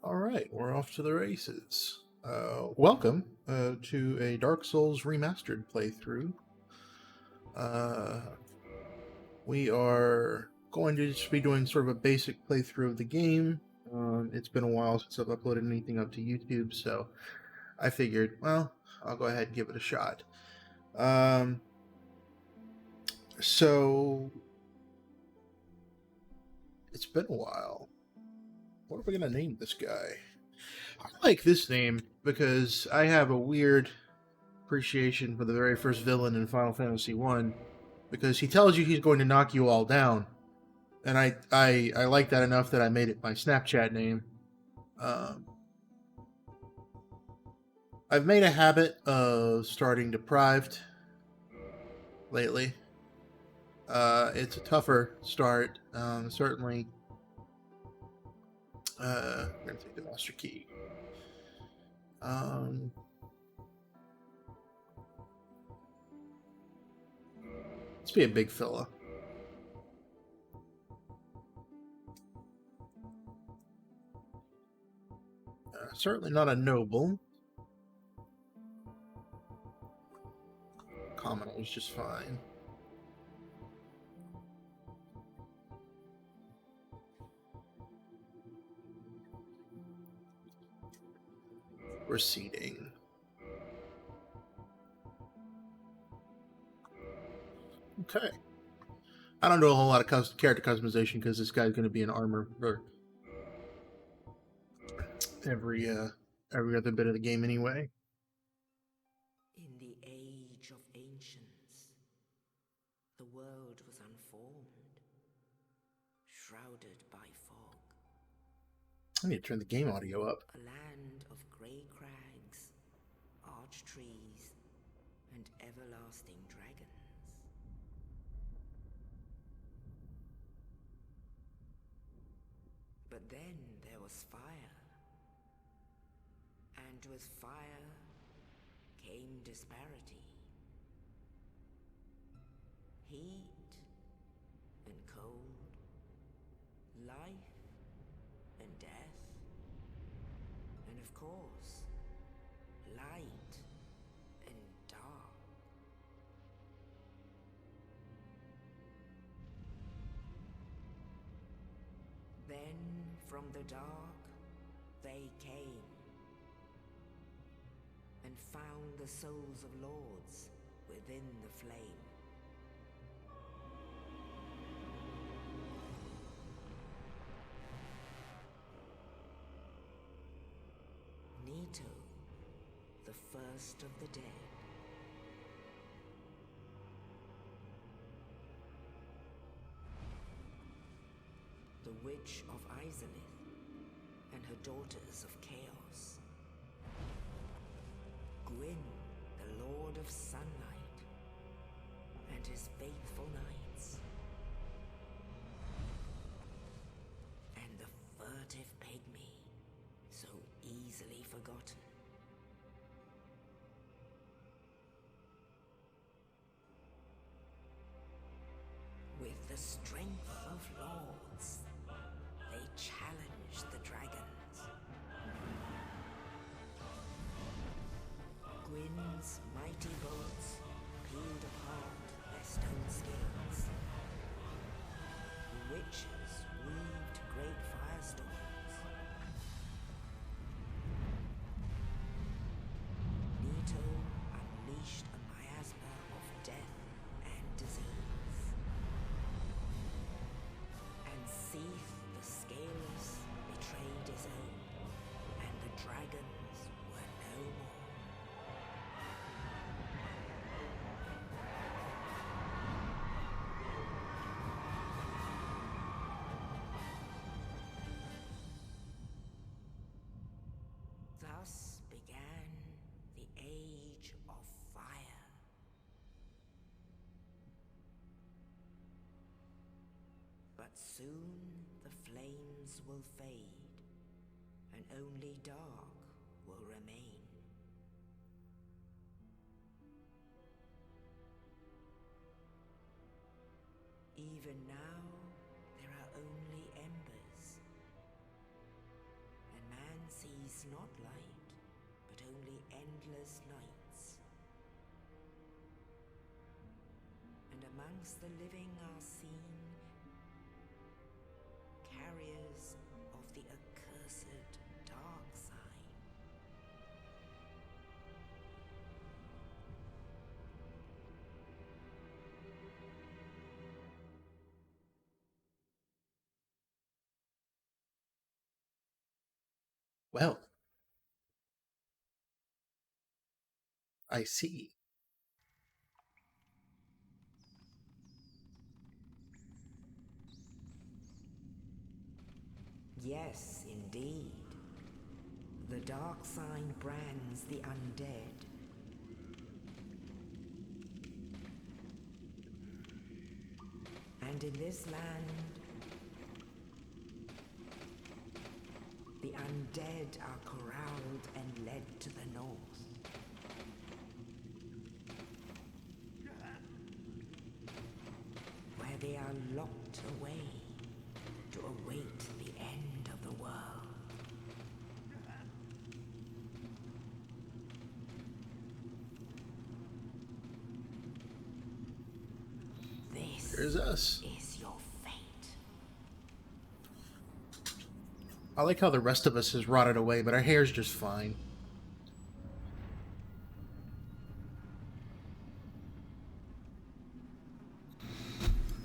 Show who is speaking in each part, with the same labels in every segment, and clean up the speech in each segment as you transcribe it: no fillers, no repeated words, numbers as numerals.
Speaker 1: Alright, we're off to the races. Welcome to a Dark Souls Remastered playthrough. Uh, we are going to just be doing sort of a basic playthrough of the game. It's been a while since I've uploaded anything up to YouTube, so I figured, well, I'll go ahead and give it a shot. So, it's been a while. What are we going to name this guy? I like this name because I have a weird appreciation for the very first villain in Final Fantasy One, because he tells you he's going to knock you all down, and I like that enough that I made it my Snapchat name. Um, I've made a habit of starting Deprived lately. It's a tougher start, certainly. I'm gonna take the Master Key. Um, let's be a big fella. Certainly not a noble. Commoner is just fine. Proceeding. Okay. I don't do a whole lot of character customization because this guy's going to be in armor for every other bit of the game anyway.
Speaker 2: In the age of ancients, the world was unformed, shrouded by fog.
Speaker 1: I need to turn the game audio up.
Speaker 2: A land of grey crags, arch trees, and everlasting dragons. But then there was fire. And with fire came disparity. Heat and cold, life and death, and of course, light and dark. Then from the dark they came and found the souls of lords within the flame. Nito, the first of the dead. The Witch of Izalith and her daughters of chaos. Gwyn, the Lord of Sunlight, and his faithful knights. And the furtive pygmy, so easily forgotten. With the strength of lords, they challenged the dragons. Gwyn's mighty bolts peeled apart their stone scales. The witches weaved great firestorms. Nito unleashed a miasma of death and disease. And Seath the Scaleless betrayed his own, and the dragons were no more. Thus began the Age of Fire. But soon the flames will fade, and only dark will remain. Even now, there are only embers, and man is not light, but only endless nights. And amongst the living are seen carriers of the accursed dark sign.
Speaker 1: Well, I see.
Speaker 2: Yes, indeed. The dark sign brands the undead. And in this land, the undead are corralled and led to the north. Where they are locked away to await the end of the world. This
Speaker 1: Here's us.
Speaker 2: is your fate.
Speaker 1: I like how the rest of us has rotted away, but our hair's just fine.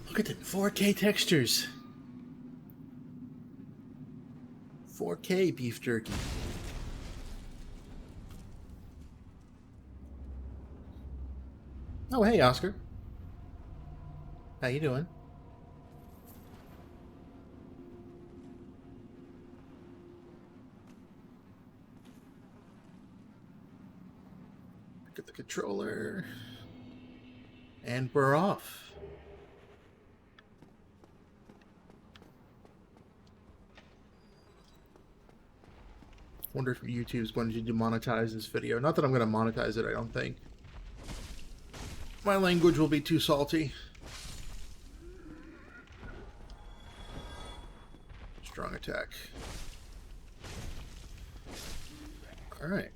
Speaker 1: Look at the 4K textures. 4K beef jerky. Oh, hey, Oscar. How you doing? Get the controller. And we're off. Wonder if YouTube's going to demonetize this video. Not that I'm going to monetize it, I don't think. My language will be too salty. Strong attack. Alright.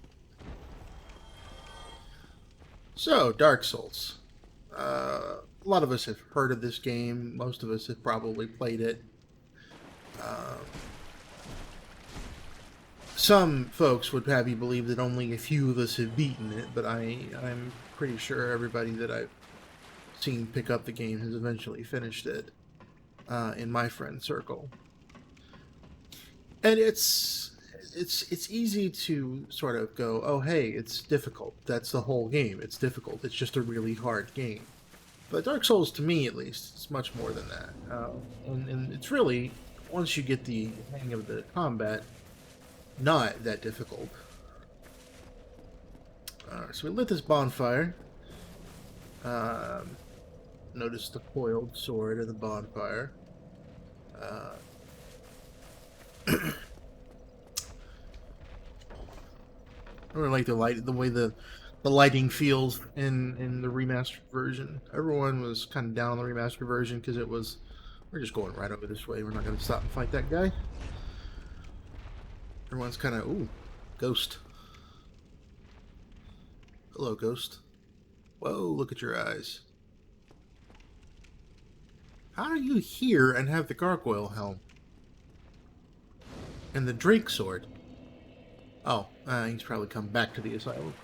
Speaker 1: So, Dark Souls. A lot of us have heard of this game. Most of us have probably played it. Some folks would have you believe that only a few of us have beaten it, but I'm pretty sure everybody that I've seen pick up the game has eventually finished it in my friend circle. And it's easy to sort of go, oh hey, it's difficult. That's the whole game. It's difficult. It's just a really hard game. But Dark Souls, to me at least, it's much more than that. And it's really, once you get the hang of the combat, not that difficult. So we lit this bonfire. Notice the coiled sword of the bonfire. I really like the way the lighting feels in the remastered version. Everyone was kind of down on the remastered version because it was, we're just going right over this way. We're not going to stop and fight that guy. Everyone's kind of, ooh, ghost. Hello, ghost. Whoa, look at your eyes. How are you here and have the gargoyle helm? And the Drake sword? Oh, he's probably come back to the asylum.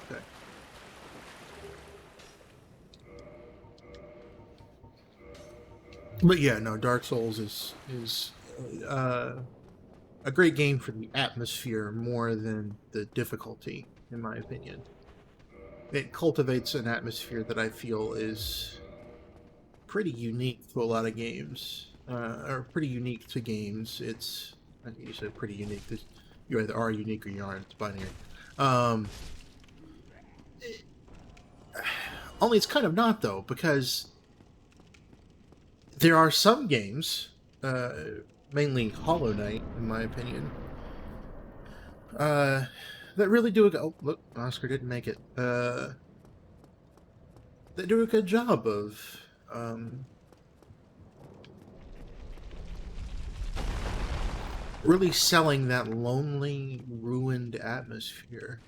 Speaker 1: Okay. But yeah, no, Dark Souls is a great game for the atmosphere more than the difficulty, in my opinion. It cultivates an atmosphere that I feel is pretty unique to a lot of games, or pretty unique to games. It's, you said pretty unique. You either are unique or you aren't. It's binary. Only it's kind of not, though, because there are some games, mainly Hollow Knight, in my opinion, that really do a good... Oh, look, Oscar didn't make it. That do a good job of, really selling that lonely, ruined atmosphere.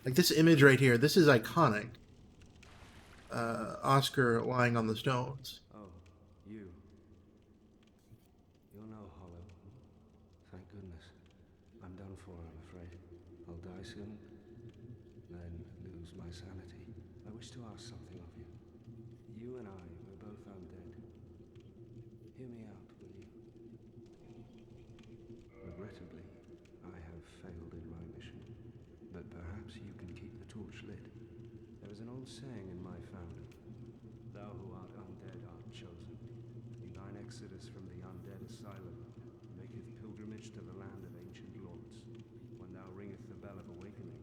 Speaker 1: Like this image right here, this is iconic. Oscar lying on the stones.
Speaker 3: Oh, you. You're no hollow. Thank goodness. I'm done for, I'm afraid. I'll die soon, then lose my sanity. I wish to ask something of you. You and I, we're both undead. Hear me out, will you? Regrettably, I have failed in my mission, but perhaps you can keep the torch lit. There is an old saying in my family. Thou who art undead art chosen. In thine exodus from the undead asylum, maketh pilgrimage to the land of ancient lords. When thou ringeth the bell of awakening,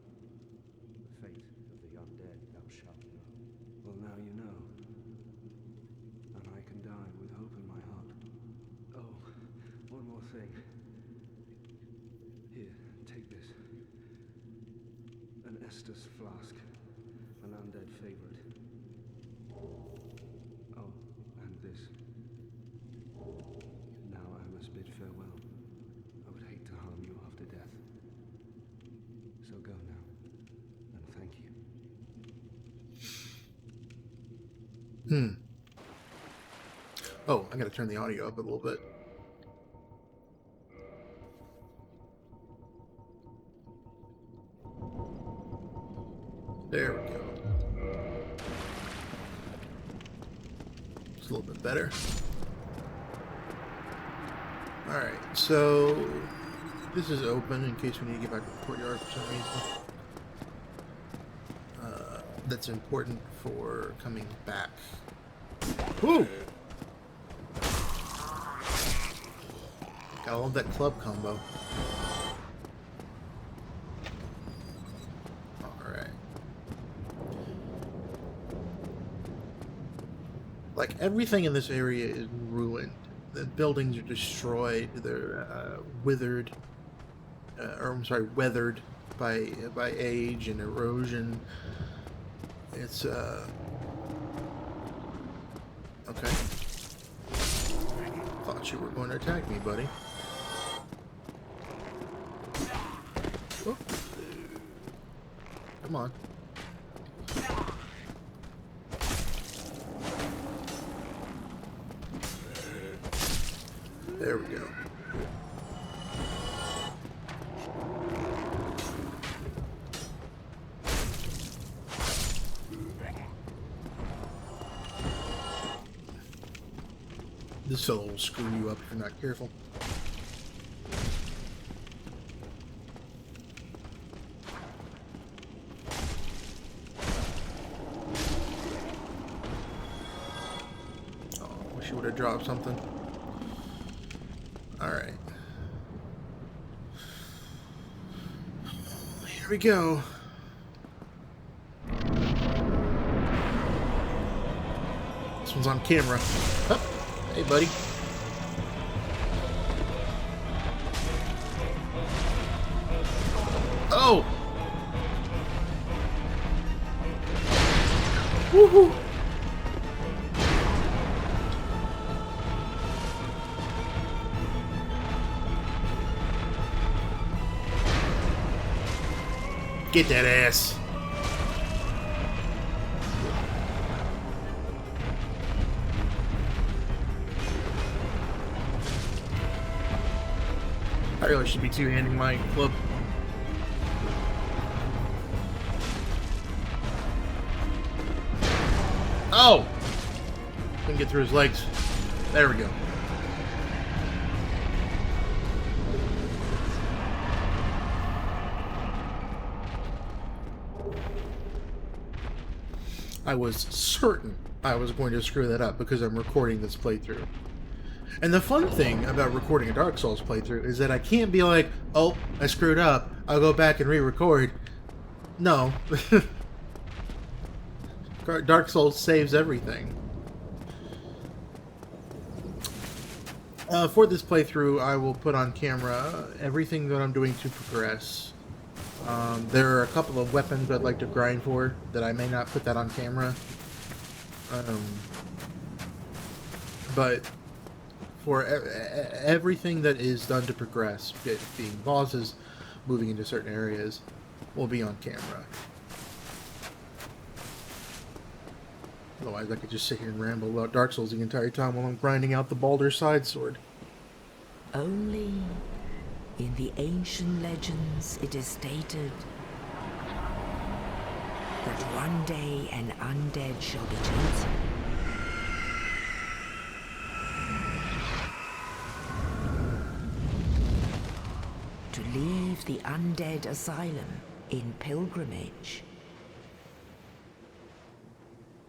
Speaker 3: the fate of the undead thou shalt know. Well, now you know. And I can die with hope in my heart. Oh, one more thing. Here, take this. An Estus flask. An undead favorite. Oh, and this. Now I must bid farewell. I would hate to harm you after death. So go now, and thank you.
Speaker 1: Oh, I gotta turn the audio up a little bit. There we go. It's a little bit better. Alright, so this is open in case we need to get back to the courtyard for some reason. That's important for coming back. Woo! I love that club combo. Alright. Like, everything in this area is ruined. The buildings are destroyed. They're withered. Or, I'm sorry, weathered by age and erosion. It's, okay. Thought you were going to attack me, buddy. Oh. Come on. There we go. This fellow will screw you up if you're not careful. Oh, wish you would have dropped something. Alright. Here we go. This one's on camera. Oh. Hey, buddy. Oh! Woohoo! Get that ass. I really should be two-handing my club. Oh! Couldn't get through his legs. There we go. I was certain I was going to screw that up because I'm recording this playthrough. And the fun thing about recording a Dark Souls playthrough is that I can't be like, oh, I screwed up, I'll go back and re-record. No. Dark Souls saves everything. For this playthrough, I will put on camera everything that I'm doing to progress. There are a couple of weapons I'd like to grind for that I may not put that on camera. But for everything that is done to progress, being bosses, moving into certain areas, will be on camera. Otherwise, I could just sit here and ramble about Dark Souls the entire time while I'm grinding out the Baldur's Side sword.
Speaker 2: Only in the ancient legends it is stated that one day an undead shall be chosen. To leave the undead asylum in pilgrimage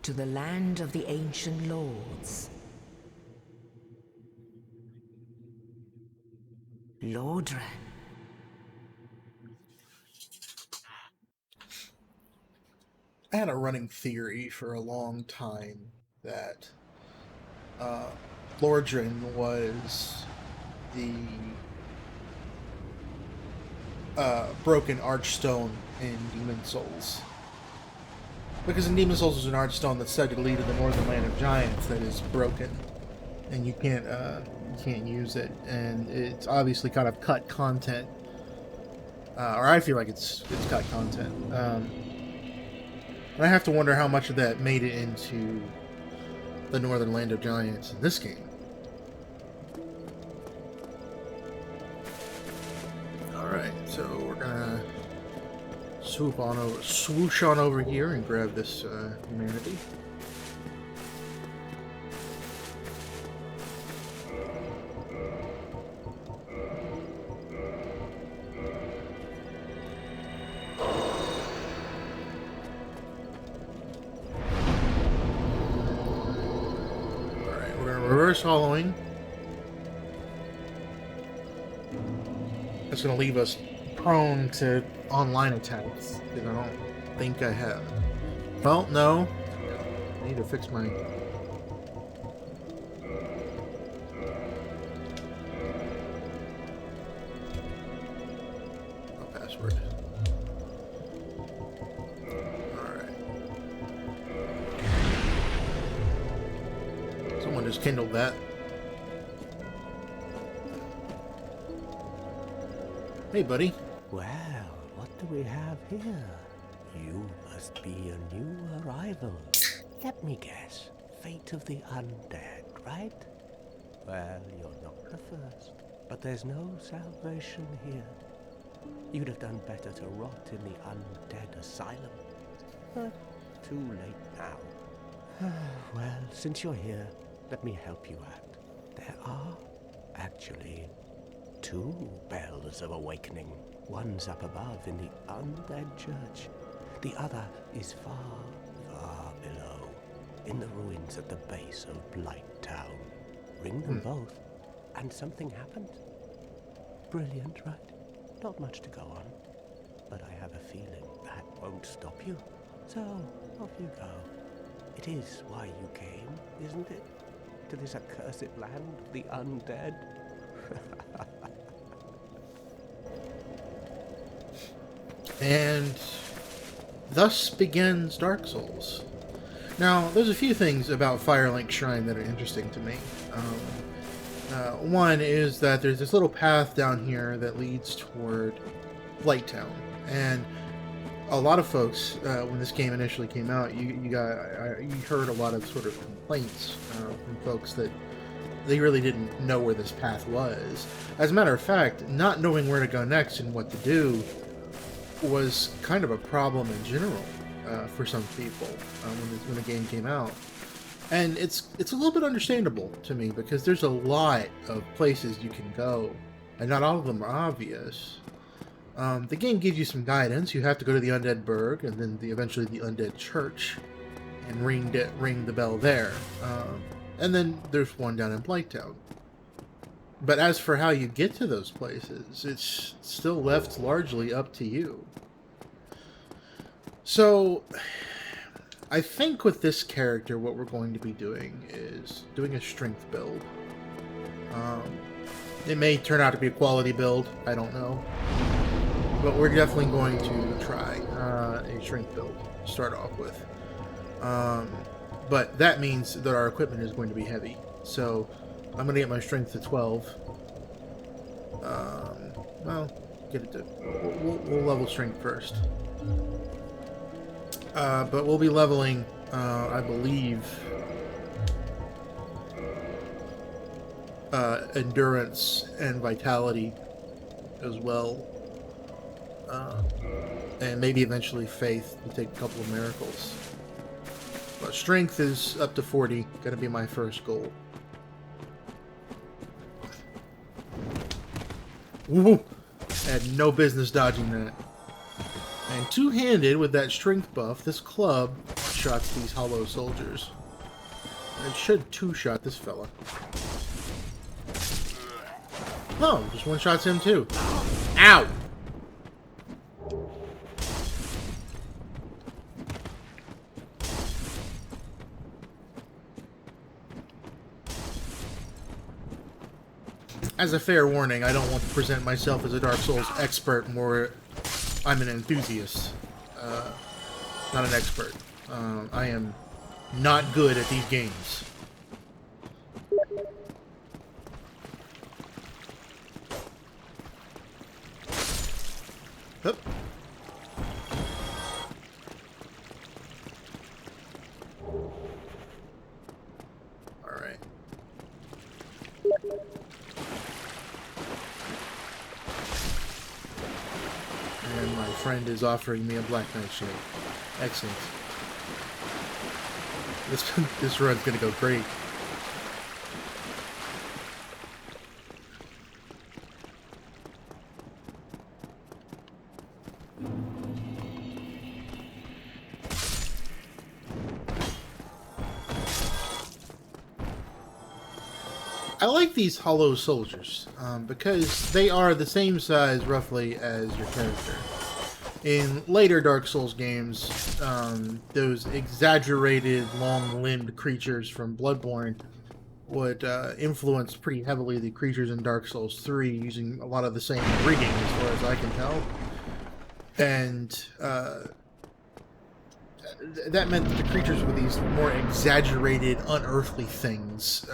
Speaker 2: to the land of the ancient lords. Lordran.
Speaker 1: I had a running theory for a long time that Lordran was the broken archstone in Demon Souls. Because in Demon Souls there's an archstone that's said to lead to the northern land of giants that is broken, and you can't use it, and it's obviously kind of cut content, or I feel like it's cut content, and I have to wonder how much of that made it into the northern land of giants in this game. All right, so we're gonna swoosh on over here and grab this humanity. Alright, we're gonna reverse hollowing. That's gonna leave us prone to online attacks, because I don't think I have. Well, no. I need to fix my... password. Alright. Someone just kindled that. Hey, buddy.
Speaker 4: Well, what do we have here? You must be a new arrival. Let me guess. Fate of the undead, right? Well, you're not the first. But there's no salvation here. You'd have done better to rot in the undead asylum. But too late now. Well, since you're here, let me help you out. There are, actually, 2 bells of awakening. One's up above in the Undead Church. The other is far, far below, in the ruins at the base of Blight Town. Ring them both, and something happens. Brilliant, right? Not much to go on. But I have a feeling that won't stop you. So, off you go. It is why you came, isn't it? To this accursed land of the undead?
Speaker 1: And thus begins Dark Souls. Now, there's a few things about Firelink Shrine that are interesting to me. One is that there's this little path down here that leads toward Blight Town, and a lot of folks, when this game initially came out, you heard a lot of sort of complaints from folks that they really didn't know where this path was. As a matter of fact, not knowing where to go next and what to do was kind of a problem in general for some people when the game came out. And it's a little bit understandable to me, because there's a lot of places you can go, and not all of them are obvious. The game gives you some guidance. You have to go to the Undead Burg, and then eventually the Undead Church, and ring the bell there. And then there's one down in Blight Town. But as for how you get to those places, it's still left largely up to you. So, I think with this character, what we're going to be doing is doing a strength build. It may turn out to be a quality build, I don't know. But we're definitely going to try a strength build to start off with. But that means that our equipment is going to be heavy. So I'm gonna get my strength to 12. Well, get it to... We'll level strength first. But we'll be leveling, I believe, endurance and vitality as well. And maybe eventually faith to take a couple of miracles. But strength is up to 40, gonna be my first goal. Woo! Had no business dodging that. And two-handed with that strength buff, this club shots these hollow soldiers. It should two-shot this fella. No, just one-shots him too. Ow! As a fair warning, I don't want to present myself as a Dark Souls expert, more I'm an enthusiast, not an expert. I am not good at these games. Hup. Alright. And my friend is offering me a Black Knight shield. Excellent. This run's gonna go great. I like these hollow soldiers because they are the same size roughly as your character. In later Dark Souls games, those exaggerated long-limbed creatures from Bloodborne would influence pretty heavily the creatures in Dark Souls 3 using a lot of the same rigging as far as I can tell. And that meant that the creatures were these more exaggerated, unearthly things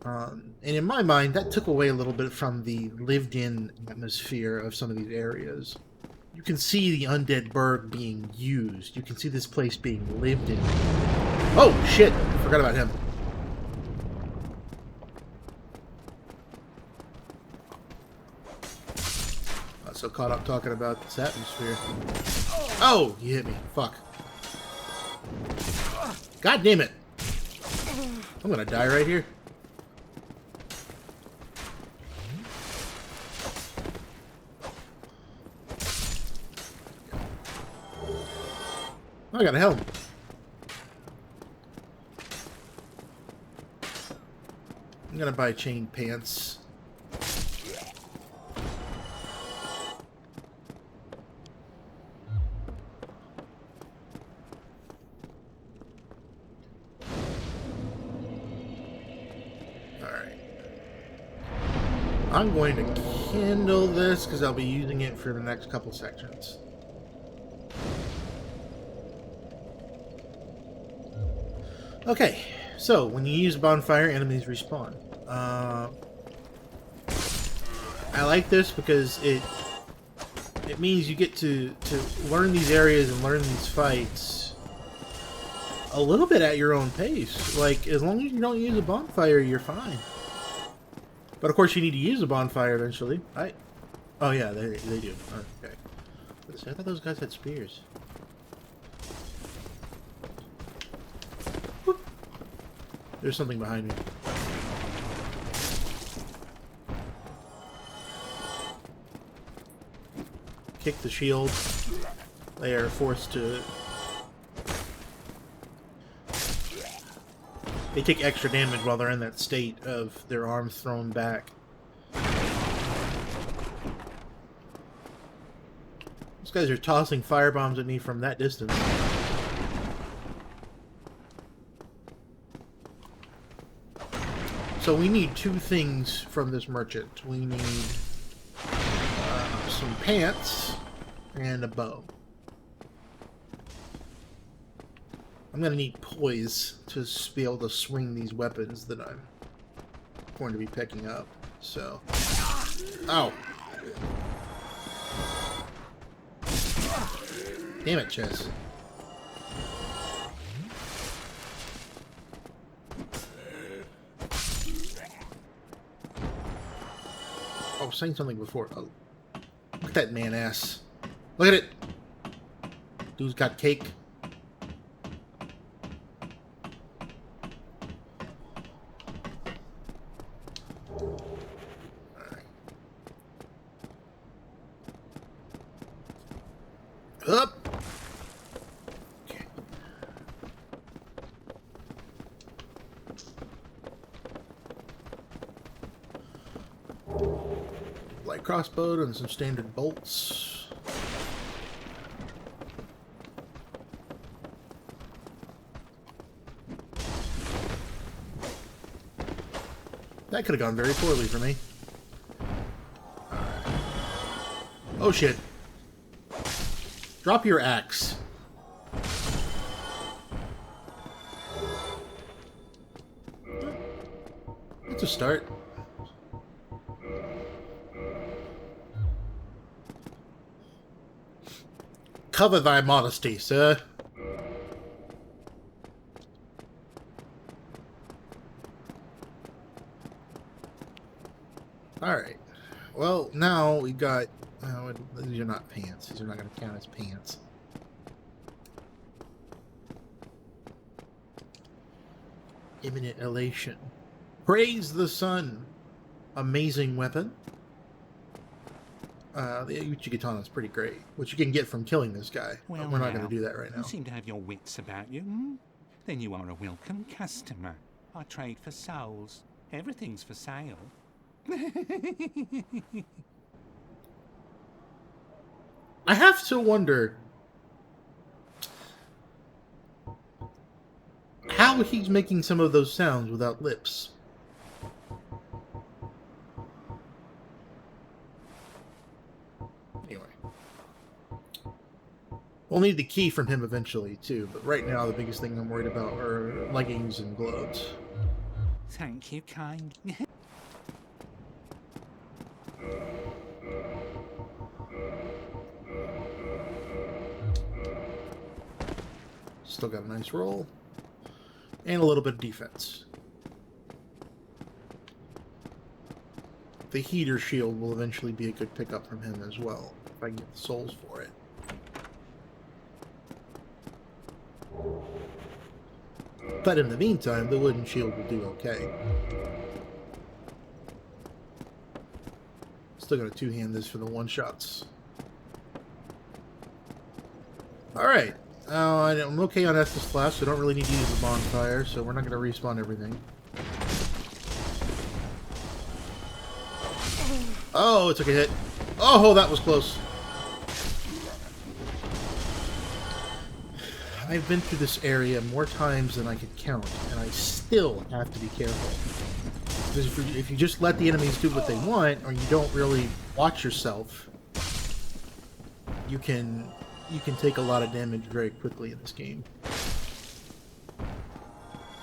Speaker 1: and in my mind, that took away a little bit from the lived-in atmosphere of some of these areas. You can see the Undead Burg being used. You can see this place being lived in. Oh, shit! Forgot about him. Not so caught up talking about this atmosphere. Oh, you hit me. Fuck. God damn it! I'm gonna die right here. I got a helm. I'm gonna buy chain pants. Alright. I'm going to kindle this because I'll be using it for the next couple sections. Okay, so when you use bonfire, enemies respawn. I like this because it means you get to learn these areas and learn these fights a little bit at your own pace. Like, as long as you don't use a bonfire, you're fine. But of course you need to use a bonfire eventually. Oh yeah, they do. Okay. I thought those guys had spears. There's something behind me. Kick the shield. They are forced to... They take extra damage while they're in that state of their arms thrown back. These guys are tossing firebombs at me from that distance. So we need two things from this merchant. We need some pants and a bow. I'm gonna need poise to be able to swing these weapons that I'm going to be picking up. So, ow! Damn it, Chess. I was saying something before. Oh, look at that man ass. Look at it. Dude's got cake. Up. Okay. Light crossbow and some standard bolts. That could have gone very poorly for me. Oh shit. Drop your axe. That's a start. Cover thy modesty, sir. Alright. Well, now we got... these are not pants. These are not going to count as pants. Imminent elation. Praise the sun. Amazing weapon. The Uchigatana is pretty great, which you can get from killing this guy.
Speaker 5: Well,
Speaker 1: we're not going to do that right now.
Speaker 5: You seem to have your wits about you. Hmm? Then you are a welcome customer. I trade for souls. Everything's for sale.
Speaker 1: I have to wonder how he's making some of those sounds without lips. Anyway. We'll need the key from him eventually, too, but right now the biggest thing I'm worried about are leggings and gloves.
Speaker 5: Thank you, kind.
Speaker 1: Still got a nice roll. And a little bit of defense. The heater shield will eventually be a good pickup from him as well, if I can get the souls for it. But in the meantime, the wooden shield will do okay. Still gotta two-hand this for the one-shots. Alright. I'm okay on Estus Flash, so I don't really need to use the bonfire, so we're not going to respawn everything. Oh, it took a hit. Oh, that was close. I've been through this area more times than I could count, and I still have to be careful. Because if you just let the enemies do what they want, or you don't really watch yourself, you can take a lot of damage very quickly in this game.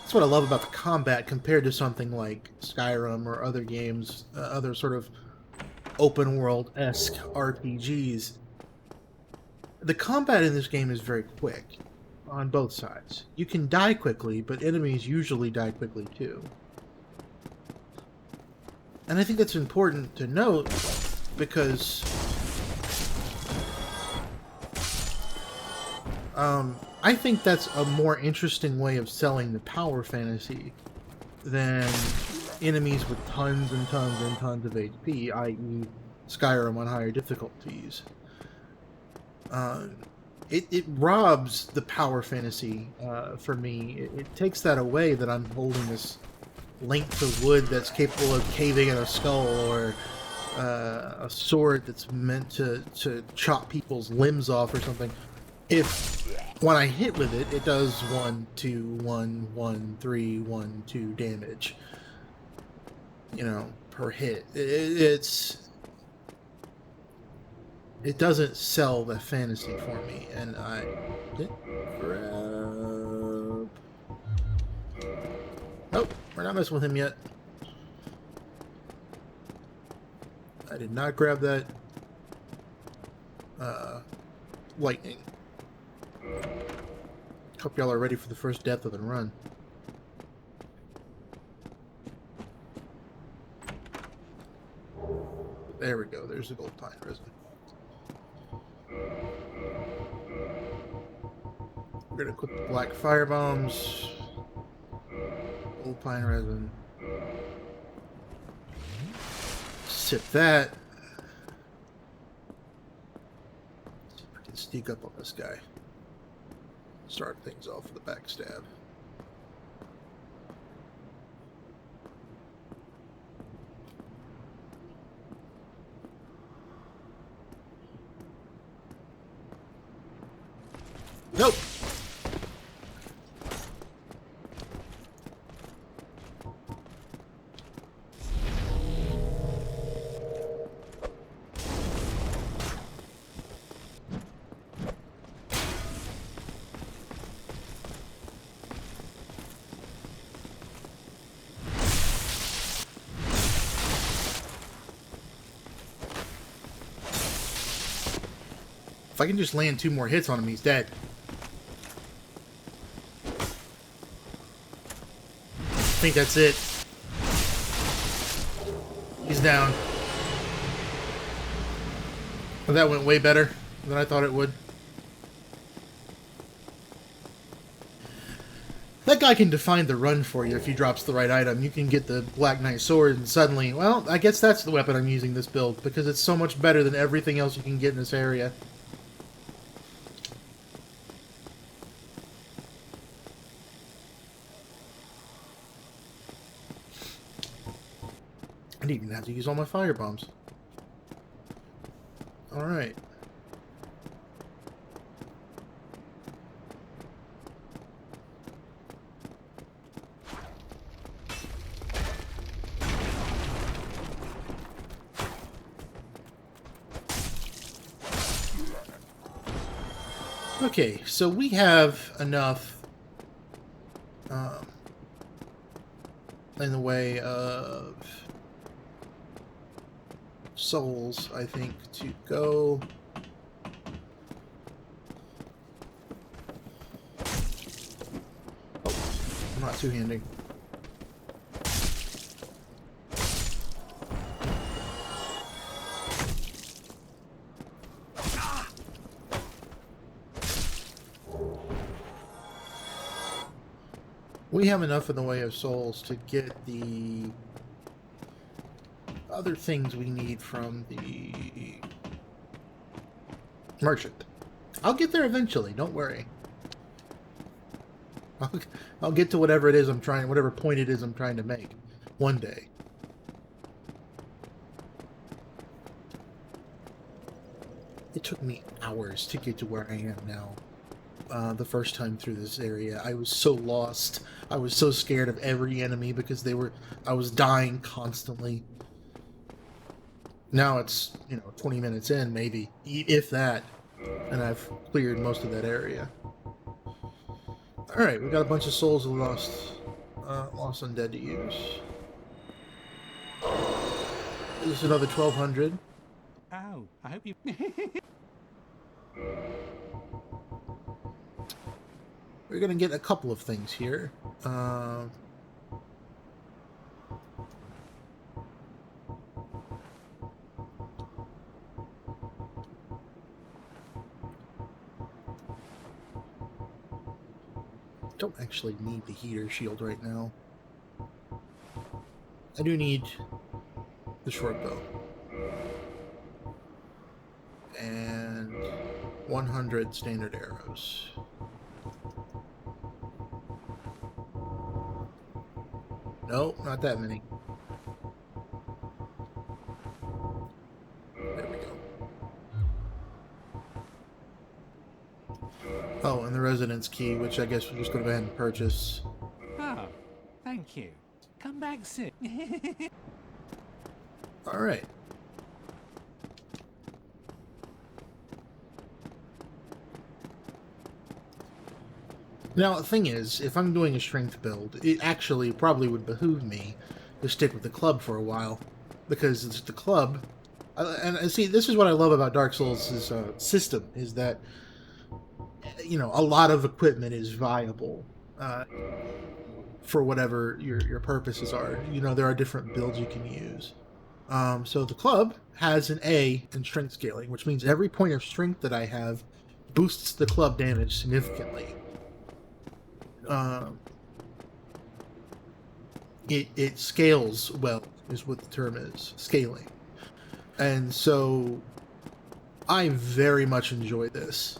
Speaker 1: That's what I love about the combat compared to something like Skyrim or other games, other sort of open world-esque RPGs. The combat in this game is very quick on both sides. You can die quickly, but enemies usually die quickly too. And I think that's important to note because I think that's a more interesting way of selling the power fantasy than enemies with tons and tons and tons of HP, i.e. Skyrim on higher difficulties. It robs the power fantasy for me. It takes that away, that I'm holding this length of wood that's capable of caving in a skull, or a sword that's meant to chop people's limbs off or something. If when I hit with it, it does 1, 2, 1, 1, 3, 1, 2 damage, you know, per hit. It doesn't sell the fantasy for me, and I grab. Nope, we're not messing with him yet. I did not grab that lightning. Hope y'all are ready for the first death of the run. There we go. There's the gold pine resin. We're gonna equip the black fire bombs. Gold pine resin. Sip that. See if we can sneak up on this guy. Start things off with a backstab. Nope. If I can just land 2 more hits on him, he's dead. I think that's it. He's down. Well, that went way better than I thought it would. That guy can define the run for you if he drops the right item. You can get the Black Knight sword and suddenly, well, I guess that's the weapon I'm using this build because it's so much better than everything else you can get in this area. I didn't even have to use all my fire bombs. Alright. Okay, so we have enough in the way of souls, I think, to go. Oh, I'm not two-handing. We have enough in the way of souls to get the other things we need from the merchant. I'll get there eventually, don't worry. I'll get to whatever it is I'm trying, whatever point it is I'm trying to make one day. It took me hours to get to where I am now. The first time through this area, I was so lost. I was so scared of every enemy because I was dying constantly. Now it's, 20 minutes in, maybe, if that, and I've cleared most of that area. Alright, we got a bunch of souls of lost undead to use. This is another 1200.
Speaker 5: Oh, I hope you...
Speaker 1: We're gonna get a couple of things here. Don't actually need the heater shield right now. I do need the short bow. And 100 standard arrows. No, not that many. There we go. Oh, and the residence key, which I guess we're just going to go ahead and purchase.
Speaker 5: Oh, thank you. Come back soon.
Speaker 1: Alright. Now, the thing is, if I'm doing a strength build, it actually probably would behoove me to stick with the club for a while. Because it's the club And see, this is what I love about Dark Souls' system, is that, a lot of equipment is viable for whatever your purposes are. There are different builds you can use. So the club has an A in strength scaling, which means every point of strength that I have boosts the club damage significantly. It scales well, is what the term is, scaling. And so I very much enjoy this.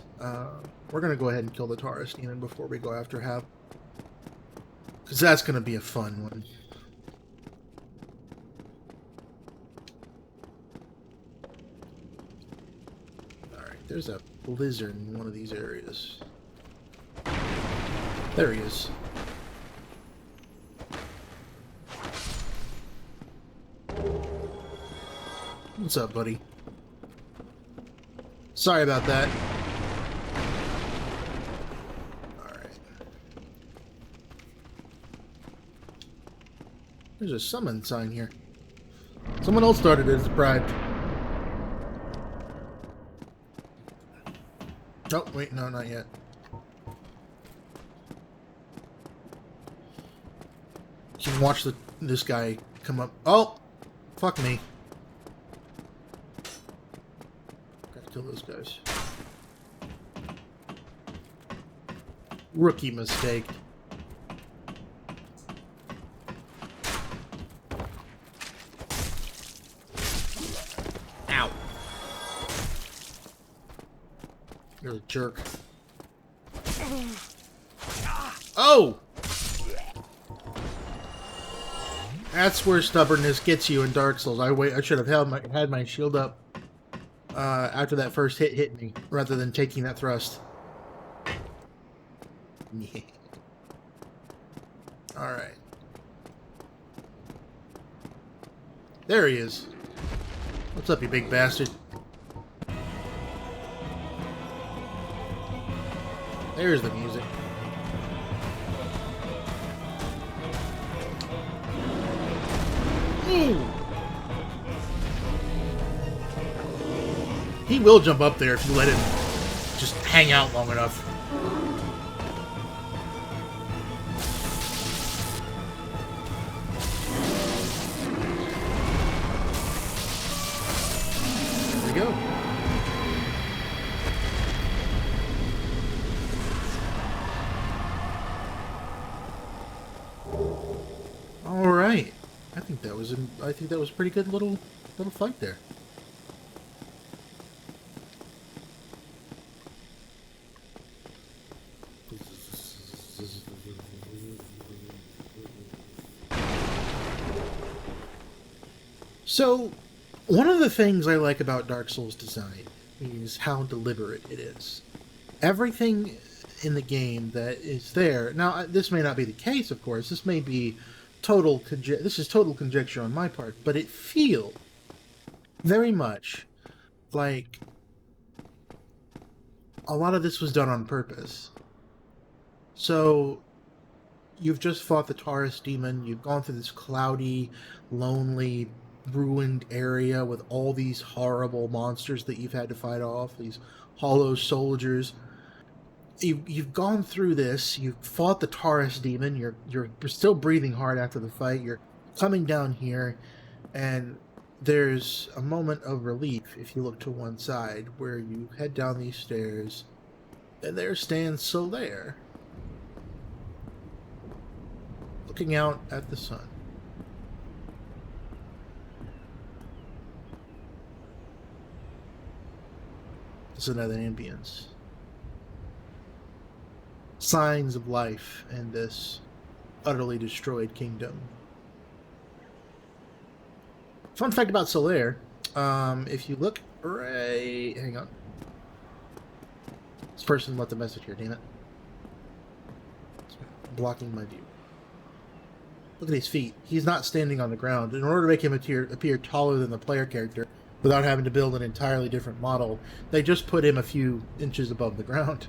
Speaker 1: We're going to go ahead and kill the Taurus Demon before we go after Hab, because that's going to be a fun one. Alright, there's a lizard in one of these areas. There he is. What's up, buddy? Sorry about that. Alright. There's a summon sign here. Someone else started it as Deprived. Oh, wait, no, not yet. You can watch this guy come up. Oh! Fuck me. Gotta kill those guys. Rookie mistake. Ow. You're a jerk. Oh! That's where stubbornness gets you in Dark Souls. I should have had my shield up after that first hit me, rather than taking that thrust. Yeah. Alright. There he is. What's up, you big bastard? There's the music. He will jump up there if you let him just hang out long enough. There we go. All right. I think that was a pretty good little fight there. So, one of the things I like about Dark Souls design is how deliberate it is. Everything in the game that is there. Now, this may not be the case, of course. This may be total conjecture on my part, but it feels very much like a lot of this was done on purpose. So, you've just fought the Taurus Demon. You've gone through this cloudy, lonely, ruined area with all these horrible monsters that you've had to fight off, these hollow soldiers. You've gone through this, you've fought the Taurus Demon, you're still breathing hard after the fight, you're coming down here, and there's a moment of relief if you look to one side, where you head down these stairs, and there stands Solaire, looking out at the sun. It's another ambience. Signs of life in this utterly destroyed kingdom. Fun fact about Solaire, if you look right... Hang on. This person left a message here, damn it. It's blocking my view. Look at his feet. He's not standing on the ground. In order to make him appear taller than the player character, without having to build an entirely different model, they just put him a few inches above the ground.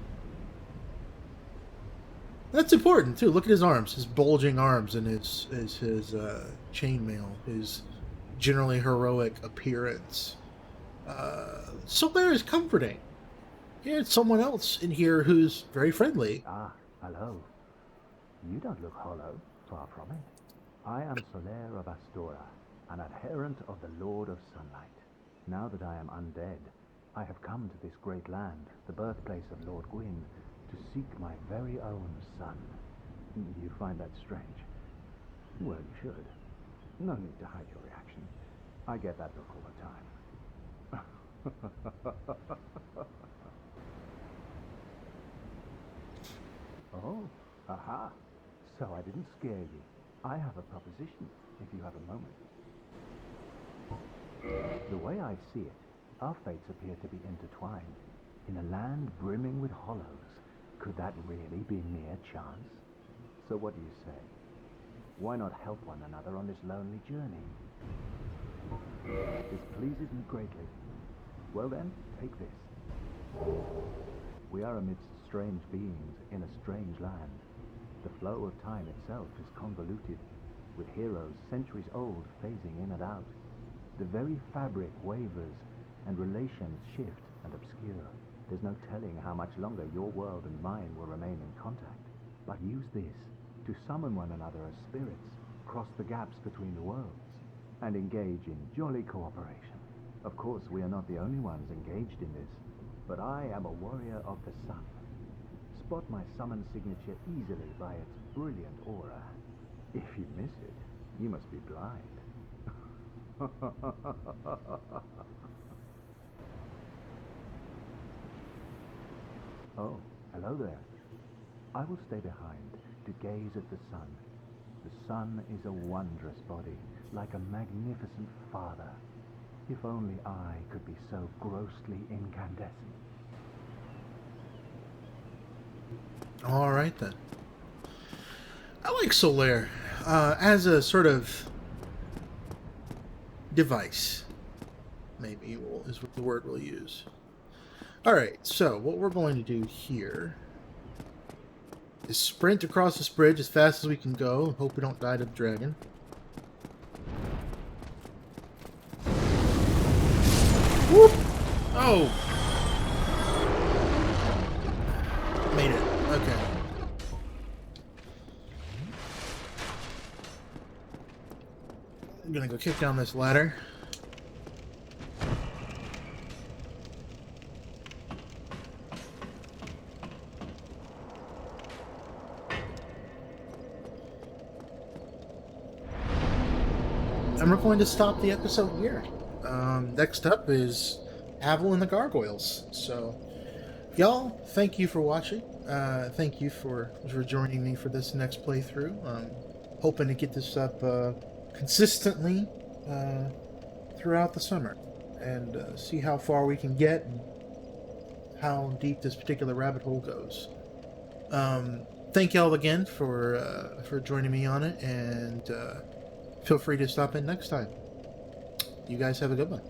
Speaker 1: That's important, too. Look at his arms, his bulging arms, and his chainmail, his generally heroic appearance. Solaire is comforting. Here's someone else in here who's very friendly.
Speaker 6: Ah, hello. You don't look hollow, far from it. I am Solaire of Astora, an adherent of the Lord of Sunlight. Now that I am undead, I have come to this great land, the birthplace of Lord Gwyn, to seek my very own son. You find that strange? Well, you should. No need to hide your reaction. I get that look all the time. Oh, aha. So I didn't scare you. I have a proposition, if you have a moment. The way I see it, our fates appear to be intertwined. In a land brimming with hollows, could that really be mere chance? So what do you say? Why not help one another on this lonely journey? This pleases me greatly. Well then, take this. We are amidst strange beings in a strange land. The flow of time itself is convoluted, with heroes centuries old phasing in and out. The very fabric wavers, and relations shift and obscure. There's no telling how much longer your world and mine will remain in contact. But use this to summon one another as spirits, cross the gaps between the worlds, and engage in jolly cooperation. Of course, we are not the only ones engaged in this, but I am a warrior of the sun. Spot my summon signature easily by its brilliant aura. If you miss it, you must be blind. Oh, hello there. I will stay behind to gaze at the sun. The sun is a wondrous body, like a magnificent father. If only I could be so grossly incandescent.
Speaker 1: All right, then. I like Solaire as a sort of device, maybe is what the word we'll use. All right, so what we're going to do here is sprint across this bridge as fast as we can go and hope we don't die to the dragon. Whoop! Oh! Made it. Okay. I'm gonna go kick down this ladder. And we're going to stop the episode here. Next up is Avel and the Gargoyles. So, y'all, thank you for watching. Thank you for joining me for this next playthrough. Hoping to get this up consistently throughout the summer and see how far we can get and how deep this particular rabbit hole goes. Thank y'all again for joining me on it, and feel free to stop in next time. You guys have a good one.